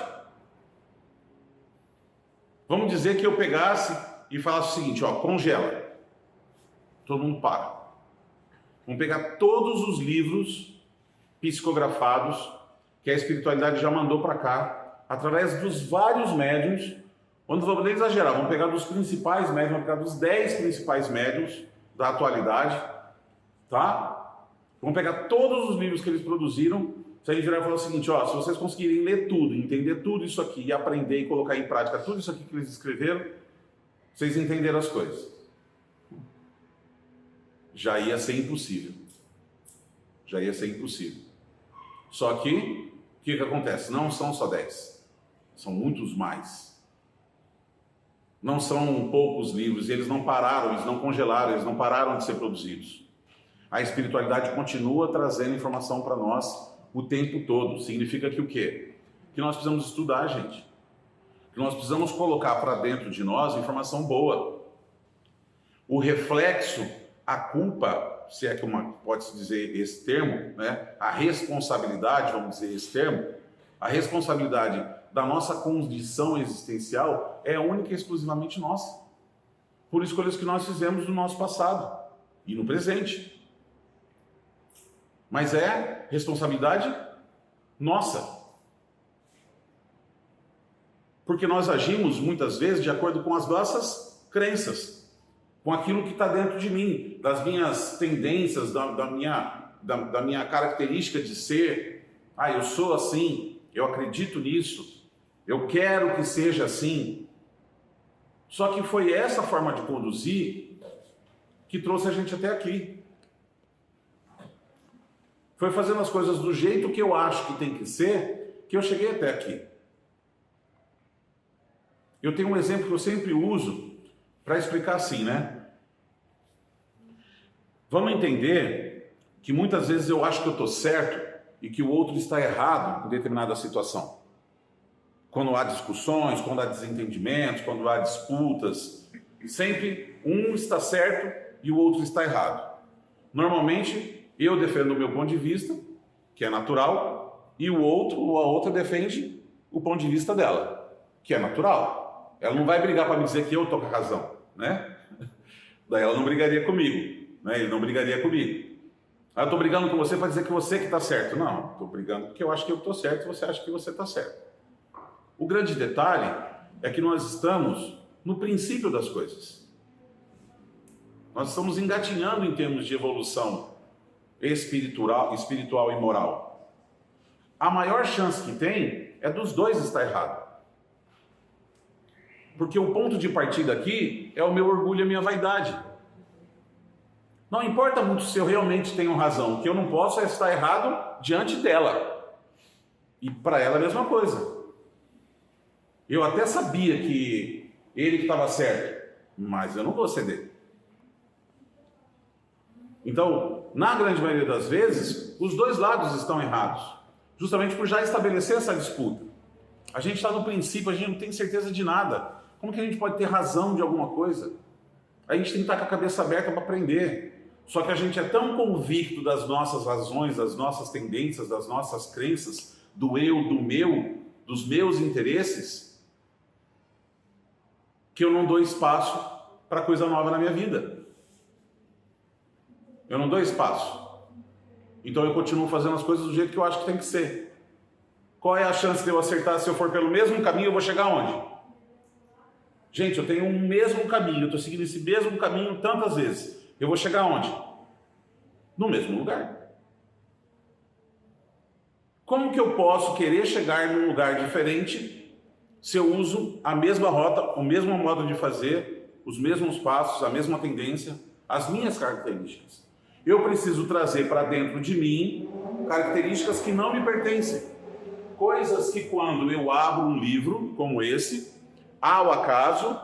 Vamos dizer que eu pegasse e falasse o seguinte, ó, congela. Todo mundo para. Vamos pegar todos os livros psicografados que a espiritualidade já mandou para cá, através dos vários médiuns, onde não vou nem exagerar, vamos pegar dos principais médiuns, vamos pegar dos 10 principais médiuns da atualidade, tá? Vamos pegar todos os livros que eles produziram, se a gente virar e falar o seguinte, ó, se vocês conseguirem ler tudo, entender tudo isso aqui, e aprender e colocar em prática tudo isso aqui que eles escreveram, vocês entenderam as coisas. Já ia ser impossível. Já ia ser impossível. Só que, o que acontece? Não são só 10. São muitos mais. Não são poucos livros. E eles não pararam, eles não congelaram, eles não pararam de ser produzidos. A espiritualidade continua trazendo informação para nós o tempo todo. Significa que o quê? Que nós precisamos estudar, gente. Que nós precisamos colocar para dentro de nós informação boa. O reflexo, a culpa, se é que pode-se dizer esse termo, né? A responsabilidade, vamos dizer esse termo, a responsabilidade da nossa condição existencial é única e exclusivamente nossa, por escolhas que nós fizemos no nosso passado e no presente. Mas é responsabilidade nossa. Porque nós agimos muitas vezes de acordo com as nossas crenças, com aquilo que está dentro de mim, das minhas tendências, da minha característica de ser. Ah, eu sou assim, eu acredito nisso, eu quero que seja assim. Só que foi essa forma de conduzir que trouxe a gente até aqui. Foi fazendo as coisas do jeito que eu acho que tem que ser, que eu cheguei até aqui. Eu tenho um exemplo que eu sempre uso para explicar assim, né? Vamos entender que muitas vezes eu acho que eu estou certo e que o outro está errado em determinada situação. Quando há discussões, quando há desentendimentos, quando há disputas, sempre um está certo e o outro está errado. Normalmente, eu defendo o meu ponto de vista, que é natural, e o outro ou a outra defende o ponto de vista dela, que é natural. Ela não vai brigar para me dizer que eu estou com a razão, né? Daí ela não brigaria comigo, né? Ele não brigaria comigo. Ah, eu estou brigando com você para dizer que você que está certo. Não, estou brigando porque eu acho que eu estou certo e você acha que você está certo. O grande detalhe é que nós estamos no princípio das coisas. Nós estamos engatinhando em termos de evolução espiritual e moral. A maior chance que tem é dos dois estar errado. Porque o ponto de partida aqui é o meu orgulho e a minha vaidade. Não importa muito se eu realmente tenho razão. O que eu não posso é estar errado diante dela. E para ela a mesma coisa. Eu até sabia que ele que estava certo, mas eu não vou ceder. Então, na grande maioria das vezes, os dois lados estão errados, justamente por já estabelecer essa disputa. A gente está no princípio, a gente não tem certeza de nada. Como que a gente pode ter razão de alguma coisa? A gente tem que estar com a cabeça aberta para aprender. Só que a gente é tão convicto das nossas razões, das nossas tendências, das nossas crenças, do eu, do meu, dos meus interesses, que eu não dou espaço para coisa nova na minha vida. Eu não dou espaço. Então eu continuo fazendo as coisas do jeito que eu acho que tem que ser. Qual é a chance de eu acertar? Se eu for pelo mesmo caminho, eu vou chegar onde? Gente, eu tenho um mesmo caminho, eu estou seguindo esse mesmo caminho tantas vezes. Eu vou chegar onde? No mesmo lugar. Como que eu posso querer chegar num lugar diferente se eu uso a mesma rota, o mesmo modo de fazer, os mesmos passos, a mesma tendência, as minhas características? Eu preciso trazer para dentro de mim características que não me pertencem. Coisas que quando eu abro um livro como esse, ao acaso,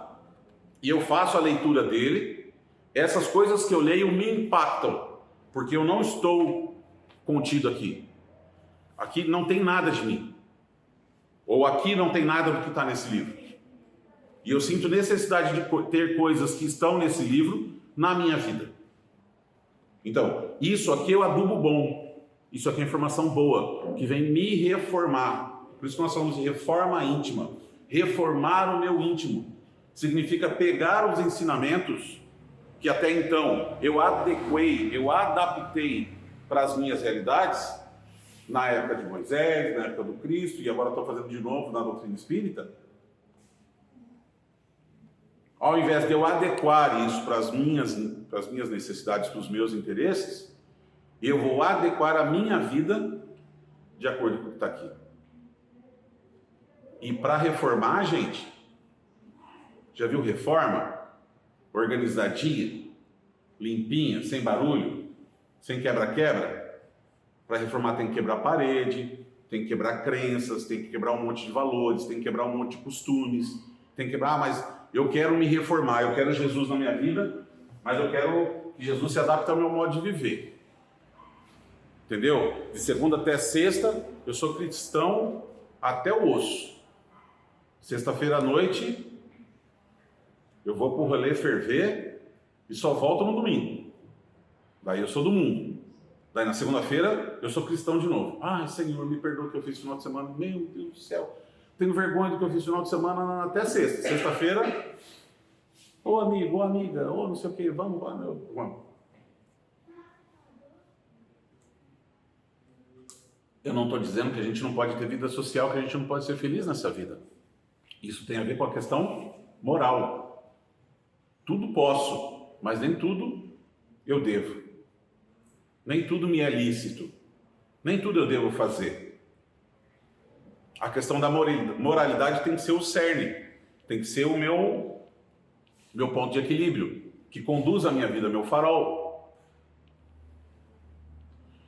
e eu faço a leitura dele, essas coisas que eu leio me impactam, porque eu não estou contido aqui. Aqui não tem nada de mim. Ou aqui não tem nada do que está nesse livro. E eu sinto necessidade de ter coisas que estão nesse livro na minha vida. Então, isso aqui é o adubo bom. Isso aqui é informação boa, que vem me reformar. Por isso que nós falamos de reforma íntima. Reformar o meu íntimo. Significa pegar os ensinamentos que até então eu adequei, eu adaptei para as minhas realidades, na época de Moisés, na época do Cristo, e agora estou fazendo de novo na doutrina espírita. Ao invés de eu adequar isso para as minhas necessidades, para os meus interesses, eu vou adequar a minha vida de acordo com o que está aqui. E para reformar, gente, já viu reforma? Organizadinha, limpinha, sem barulho, sem quebra-quebra. Para reformar tem que quebrar parede, tem que quebrar crenças, tem que quebrar um monte de valores, tem que quebrar um monte de costumes, tem que quebrar, mas eu quero me reformar, eu quero Jesus na minha vida, mas eu quero que Jesus se adapte ao meu modo de viver. Entendeu? De segunda até sexta, eu sou cristão até o osso. Sexta-feira à noite, eu vou pro rolê ferver e só volto no domingo. Daí eu sou do mundo. Daí na segunda-feira, eu sou cristão de novo. Ai, Senhor, me perdoa o que eu fiz no final de semana. Meu Deus do céu. Tenho vergonha do que eu fiz no final de semana até sexta. Sexta-feira, ô amigo, ô amiga, ô não sei o que, vamos. Eu não estou dizendo que a gente não pode ter vida social, que a gente não pode ser feliz nessa vida. Isso tem a ver com a questão moral. Tudo posso, mas nem tudo eu devo. Nem tudo me é lícito. Nem tudo eu devo fazer. A questão da moralidade tem que ser o cerne. Tem que ser o meu ponto de equilíbrio, que conduz a minha vida, meu farol.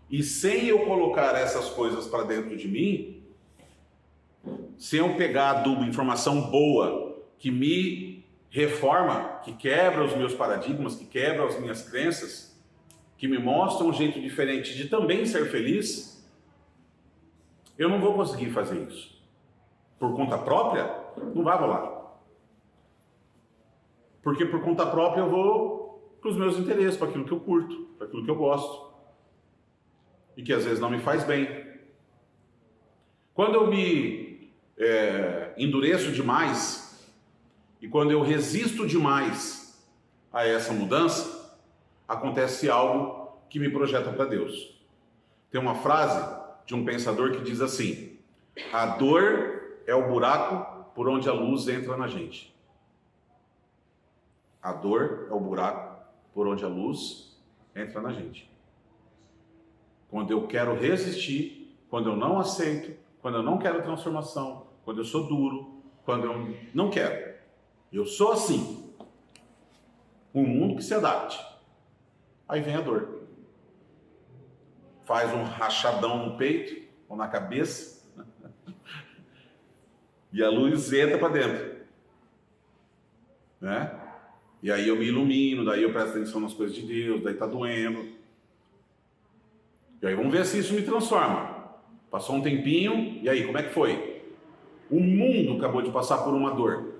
E sem eu colocar essas coisas para dentro de mim, sem eu pegar adubo, informação boa, que me reforma, que quebra os meus paradigmas, que quebra as minhas crenças, que me mostra um jeito diferente de também ser feliz, eu não vou conseguir fazer isso. Por conta própria, não vai rolar. Porque por conta própria eu vou para os meus interesses, para aquilo que eu curto, para aquilo que eu gosto. E que às vezes não me faz bem. Quando eu me endureço demais, e quando eu resisto demais a essa mudança, acontece algo que me projeta para Deus. Tem uma frase de um pensador que diz assim: a dor é o buraco por onde a luz entra na gente. A dor é o buraco por onde a luz entra na gente. Quando eu quero resistir, quando eu não aceito, quando eu não quero transformação, quando eu sou duro, quando eu não quero. Eu sou assim. Um mundo que se adapte. Aí vem a dor. Faz um rachadão no peito ou na cabeça. E a luz entra para dentro, né? E aí eu me ilumino, daí eu presto atenção nas coisas de Deus, daí tá doendo. E aí vamos ver se isso me transforma. Passou um tempinho, e aí, como é que foi? O mundo acabou de passar por uma dor.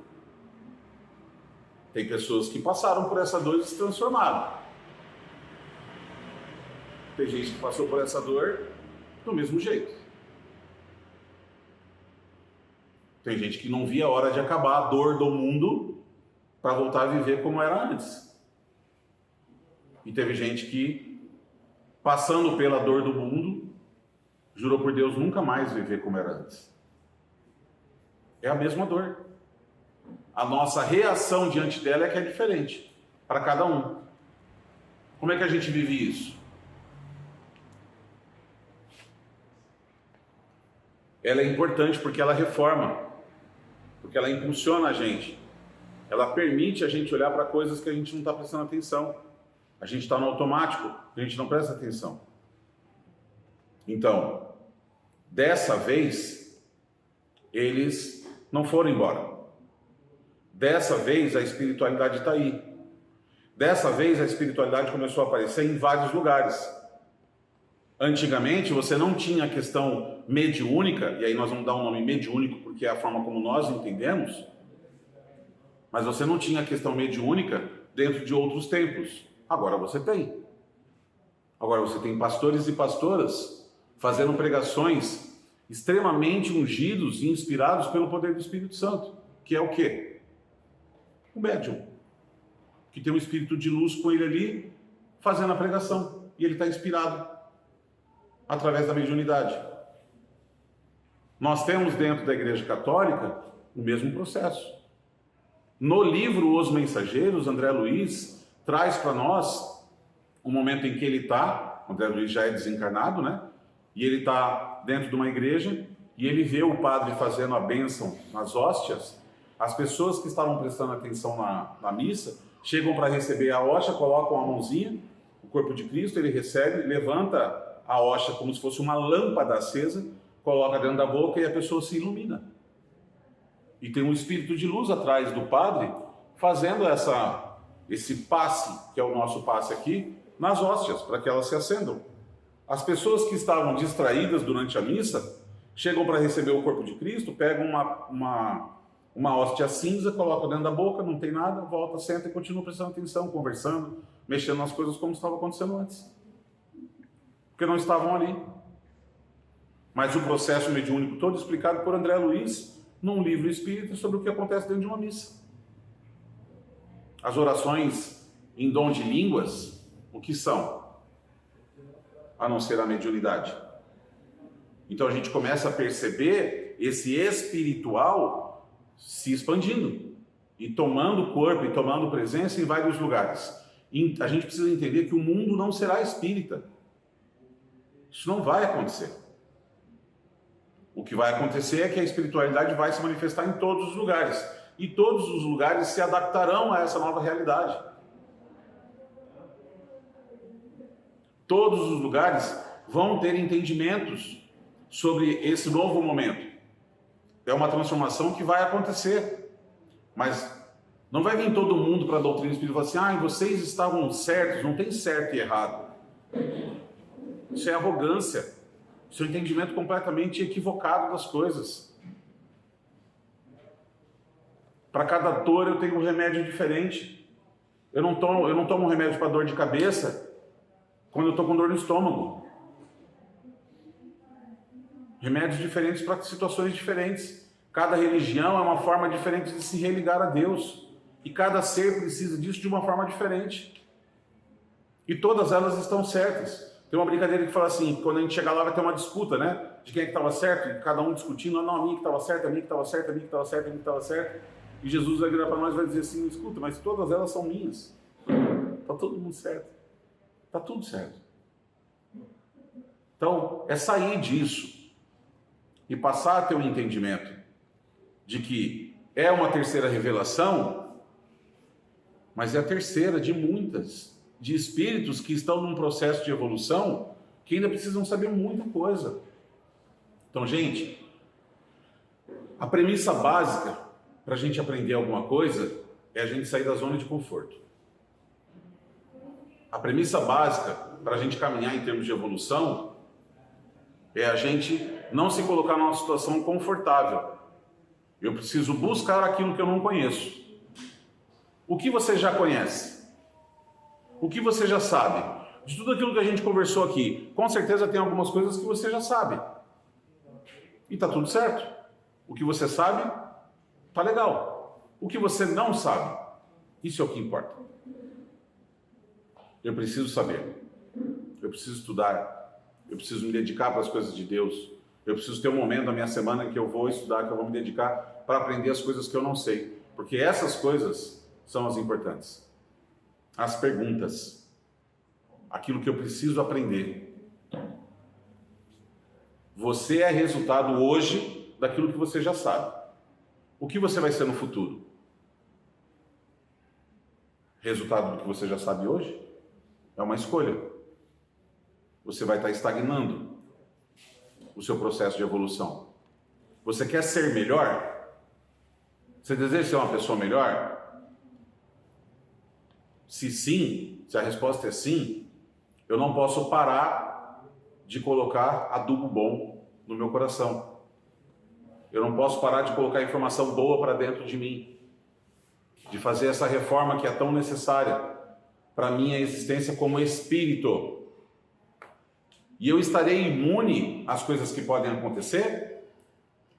Tem pessoas que passaram por essa dor e se transformaram. Tem gente que passou por essa dor do mesmo jeito. Tem gente que não via a hora de acabar a dor do mundo para voltar a viver como era antes. E teve gente que, passando pela dor do mundo, jurou por Deus nunca mais viver como era antes. É a mesma dor. A nossa reação diante dela é que é diferente para cada um. Como é que a gente vive isso? Ela é importante porque ela reforma, porque ela impulsiona a gente. Ela permite a gente olhar para coisas que a gente não está prestando atenção. A gente está no automático, a gente não presta atenção. Então, dessa vez, eles não foram embora. Dessa vez, a espiritualidade está aí. Dessa vez, a espiritualidade começou a aparecer em vários lugares. Antigamente, você não tinha a questão mediúnica, e aí nós vamos dar um nome mediúnico porque é a forma como nós entendemos, mas você não tinha a questão mediúnica dentro de outros templos. Agora você tem. Agora você tem pastores e pastoras fazendo pregações extremamente ungidos e inspirados pelo poder do Espírito Santo, que é o quê? O médium, que tem um espírito de luz com ele ali, fazendo a pregação, e ele está inspirado através da mediunidade. Nós temos dentro da Igreja Católica o mesmo processo. No livro Os Mensageiros, André Luiz traz para nós o momento em que ele está, André Luiz já é desencarnado, né? E ele está dentro de uma igreja e ele vê o padre fazendo a bênção nas hóstias. As pessoas que estavam prestando atenção na missa chegam para receber a hóstia, colocam a mãozinha, o corpo de Cristo, ele recebe, levanta a hóstia como se fosse uma lâmpada acesa, coloca dentro da boca e a pessoa se ilumina. E tem um espírito de luz atrás do padre fazendo esse passe, que é o nosso passe aqui, nas hóstias, para que elas se acendam. As pessoas que estavam distraídas durante a missa chegam para receber o corpo de Cristo, pegam uma hóstia cinza, colocam dentro da boca, não tem nada, volta, senta e continua prestando atenção, conversando, mexendo nas coisas como estava acontecendo antes. Porque não estavam ali. Mas o processo mediúnico todo explicado por André Luiz num livro espírita sobre o que acontece dentro de uma missa. As orações em dom de línguas, o que são? A não ser a mediunidade. Então a gente começa a perceber esse espiritual se expandindo e tomando corpo e tomando presença em vários lugares. E a gente precisa entender que o mundo não será espírita. Isso não vai acontecer. O que vai acontecer é que a espiritualidade vai se manifestar em todos os lugares. E todos os lugares se adaptarão a essa nova realidade. Todos os lugares vão ter entendimentos sobre esse novo momento. É uma transformação que vai acontecer. Mas não vai vir todo mundo para a doutrina espírita e falar assim: vocês estavam certos, não tem certo e errado. Isso é arrogância. Isso é um entendimento completamente equivocado das coisas. Para cada dor eu tenho um remédio diferente. Eu não tomo um remédio para dor de cabeça quando eu estou com dor no estômago. Remédios diferentes para situações diferentes. Cada religião é uma forma diferente de se religar a Deus. E cada ser precisa disso de uma forma diferente. E todas elas estão certas. Tem uma brincadeira que fala assim, quando a gente chegar lá vai ter uma disputa, né? De quem é que estava certo, e cada um discutindo, não, a minha que estava certa, a minha que estava certa, a minha que estava certa, a minha que estava certa. E Jesus vai virar para nós e vai dizer assim: escuta, mas todas elas são minhas. Está todo mundo certo. Está tudo certo. Então, é sair disso e passar a ter um entendimento de que é uma terceira revelação, mas é a terceira de muitas, de espíritos que estão num processo de evolução que ainda precisam saber muita coisa. Então, gente, A premissa básica para a gente aprender alguma coisa é a gente sair da zona de conforto. A premissa básica para a gente caminhar em termos de evolução é a gente não se colocar numa situação confortável. Eu preciso buscar aquilo que eu não conheço. O que você já conhece? O que você já sabe? De tudo aquilo que a gente conversou aqui, com certeza tem algumas coisas que você já sabe. E tá tudo certo. O que você sabe, tá legal. O que você não sabe, isso é o que importa. Eu preciso saber. Eu preciso estudar. Eu preciso me dedicar para as coisas de Deus. Eu preciso ter um momento da minha semana que eu vou estudar, que eu vou me dedicar para aprender as coisas que eu não sei. Porque essas coisas são as importantes. As perguntas. Aquilo que eu preciso aprender. Você é resultado hoje daquilo que você já sabe. O que você vai ser no futuro? Resultado do que você já sabe hoje? É uma escolha. Você vai estar estagnando o seu processo de evolução. Você quer ser melhor? Você deseja ser uma pessoa melhor? Se sim, se a resposta é sim, eu não posso parar de colocar adubo bom no meu coração. Eu não posso parar de colocar informação boa para dentro de mim. De fazer essa reforma que é tão necessária para a minha existência como espírito. E eu estarei imune às coisas que podem acontecer?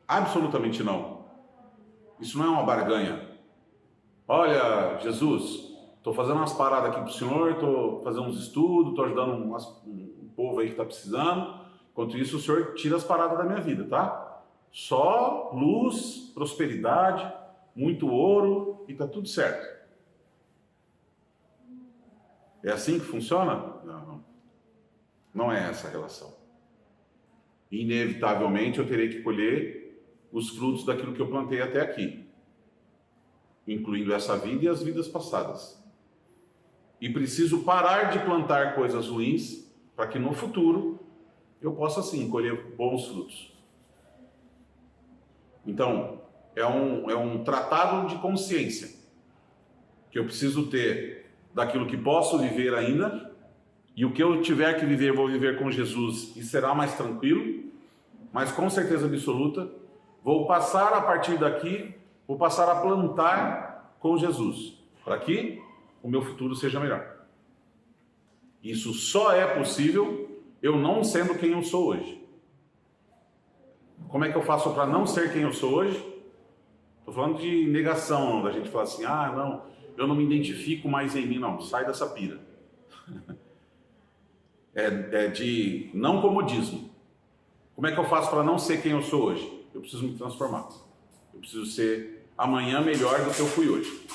Absolutamente não. Isso não é uma barganha. Olha, Jesus, estou fazendo umas paradas aqui para o senhor, estou fazendo uns estudos, estou ajudando um povo aí que está precisando. Enquanto isso, o senhor tira as paradas da minha vida, tá? Só luz, prosperidade, muito ouro e está tudo certo. É assim que funciona? Não. Não é essa a relação. Inevitavelmente eu terei que colher os frutos daquilo que eu plantei até aqui, incluindo essa vida e as vidas passadas. E preciso parar de plantar coisas ruins para que no futuro eu possa sim colher bons frutos. Então, é um tratado de consciência que eu preciso ter daquilo que posso viver ainda, e o que eu tiver que viver, vou viver com Jesus e será mais tranquilo, mas com certeza absoluta, vou passar a partir daqui, vou passar a plantar com Jesus, para que o meu futuro seja melhor. Isso só é possível eu não sendo quem eu sou hoje. Como é que eu faço para não ser quem eu sou hoje? Estou falando de negação, não, da gente falar assim, não, eu não me identifico mais em mim, não, sai dessa pira. É de não comodismo. Como é que eu faço para não ser quem eu sou hoje? Eu preciso me transformar. Eu preciso ser amanhã melhor do que eu fui hoje.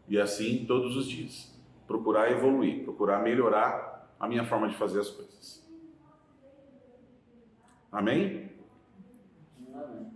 E assim todos os dias. Procurar evoluir, procurar melhorar a minha forma de fazer as coisas. Amém? Amém.